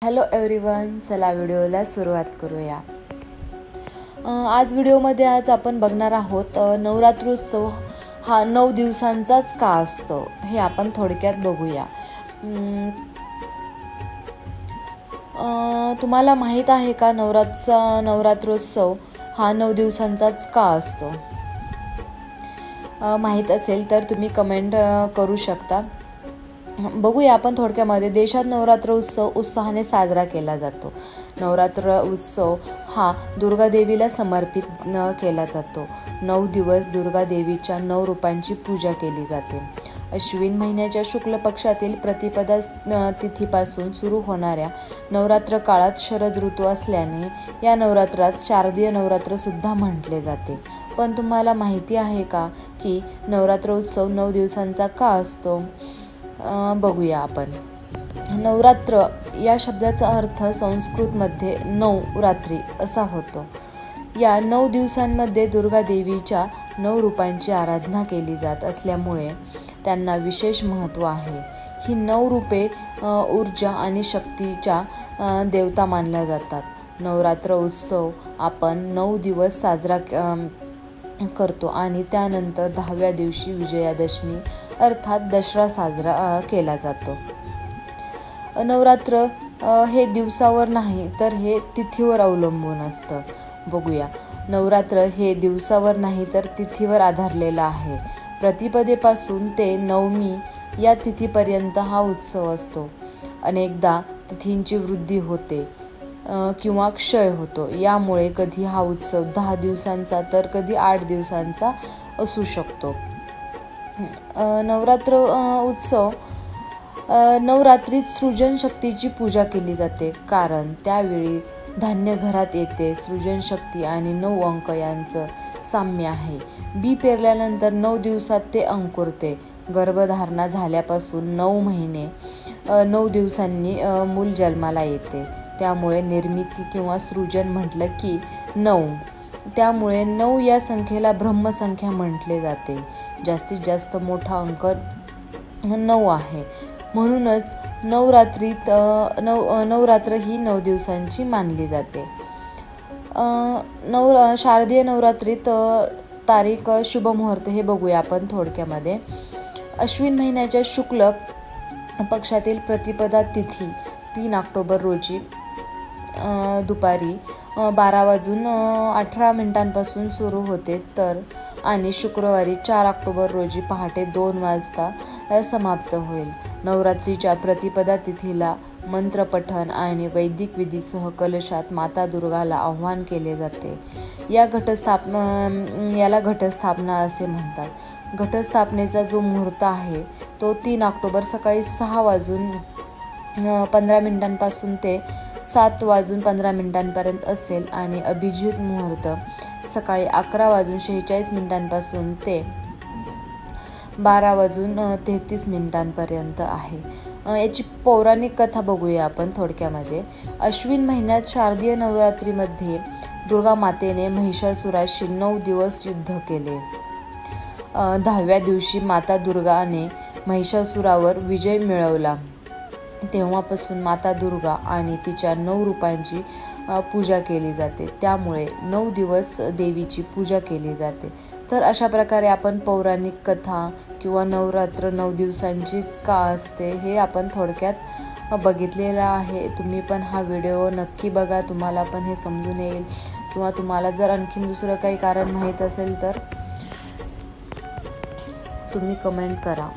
Hello everyone, चला व्हिडिओला सुरुवात करूया। आज व्हिडिओमध्ये आपण बघणार आहोत नवरात्रोत्सव हा 9 दिवसांचाच का असतो हे आपण थोडक्यात बघूया। तुम्हाला माहित आहे का नवरात्रोत्सव हा 9 दिवसांचाच का असतो? माहित असेल तर तुम्ही कमेंट करू शकता। बघूया आपण थोडक्यामध्ये। देशात नवरात्र उत्सव उत्साहाने साजरा केला जातो। नवरात्र उत्सव हा दुर्गा देवीला समर्पित केला जातो। 9 दिवस दुर्गा देवीच्या 9 रूपांची पूजा केली जाते। अश्विन महिन्याच्या शुक्ल पक्षातील प्रतिपदा तिथीपासून सुरू होणाऱ्या नवरात्र काळात शरद ऋतू असल्याने या नवरात्रात शारदीय नवरात्र सुद्धा म्हटले जाते। पण तुम्हाला माहिती आहे का की नवरात्र उत्सव 9 दिवसांचा का असतो? बघूया आपण। नवरात्र या शब्दाचा अर्थ संस्कृतमध्ये 9 रात्री असा होतो। या 9 दिवसांमध्ये दुर्गा देवीच्या 9 रूपांची आराधना केली जात असल्यामुळे त्यांना विशेष महत्त्व आहे। ही 9 रूपे ऊर्जा आणि शक्तीच्या देवता मानल्या जातात। नवरात्र उत्सव आपण 9 दिवस साजरा करतो आणि त्यानंतर 10व्या दिवशी विजयादशमी अर्थात दसरा साजरा केला जातो। नवरात्र हे दिवसावर नाही तर हे तिथीवर अवलंबून असतं। बघूया, नवरात्र हे दिवसावर नाही तर तिथीवर आधारलेलं आहे। प्रतिपदेपासून ते नवमी या तिथीपर्यंत हा उत्सव असतो। अनेकदा तिथींची वृद्धी होते किंवा क्षय होतो। यामुळे कधी हा उत्सव 10 दिवसांचा तर कधी 8 दिवसांचा असू शकतो। नवरात्र उत्सव नवरात्रीत सृजन शक्तीची पूजा केली जाते, कारण त्यावेळी धान्य घरात येते। सृजन शक्ती आणि 9 अंक यांचं साम्य आहे। बी पेरल्यानंतर 9 दिवसात ते अंकुरते। गर्भधारणा झाल्यापासून 9 महिने 9 दिवसांनी मूल जन्माला येते। त्यामुळे निर्मिती किंवा सृजन म्हटलं की 9। त्यामुळे 9 या संख्येला ब्रह्मसंख्या म्हटले जाते। जास्तीत जास्त मोठा अंक 9 आहे। म्हणूनच नवरात्र ही 9 दिवसांची मानली जाते। शारदीय नवरात्रीत तारीख शुभ मुहूर्त हे बघूया आपण थोडक्यामध्ये। अश्विन महिन्याच्या शुक्ल पक्षातील प्रतिपदा तिथी 3 ऑक्टोबर रोजी दुपारी 12:18 सुरू होते आणि शुक्रवारी 4 ऑक्टोबर रोजी पहाटे 2 वाजता समाप्त होईल। नवरात्रीच्या प्रतिपदा तिथीला मंत्रपठण आणि वैदिक विधीसह कलशात माता दुर्गाला आवाहन केले जाते। याला घटस्थापना असे म्हणतात। घटस्थापनेचा जो मुहूर्त आहे तो 3 ऑक्टोबर सकाळी 6:15 ते 7:15 असेल आणि अभिजित मुहूर्त सकाळी 11:46 ते 12:33 आहे। याची पौराणिक कथा बघूया आपण थोडक्यामध्ये। अश्विन महिन्यात शारदीय नवरात्रीमध्ये दुर्गा मातेने महिषासुराशी 9 दिवस युद्ध केले। 10व्या दिवशी माता दुर्गाने महिषासुरावर विजय मिळवला। तेव्हापासून माता दुर्गा आणि तिच्या 9 रूपांची पूजा केली जाते। त्यामुळे 9 दिवस देवीची पूजा केली जाते। तर अशा प्रकारे आपण पौराणिक कथा किंवा नवरात्र 9 दिवसांचीच का असते हे आपण थोडक्यात बघितलेलं आहे। तुम्ही पण हा व्हिडिओ नक्की बघा, तुम्हाला पण हे समजून येईल। किंवा तुम्हाला जर आणखीन दुसरं काही कारण माहीत असेल तर तुम्ही कमेंट करा।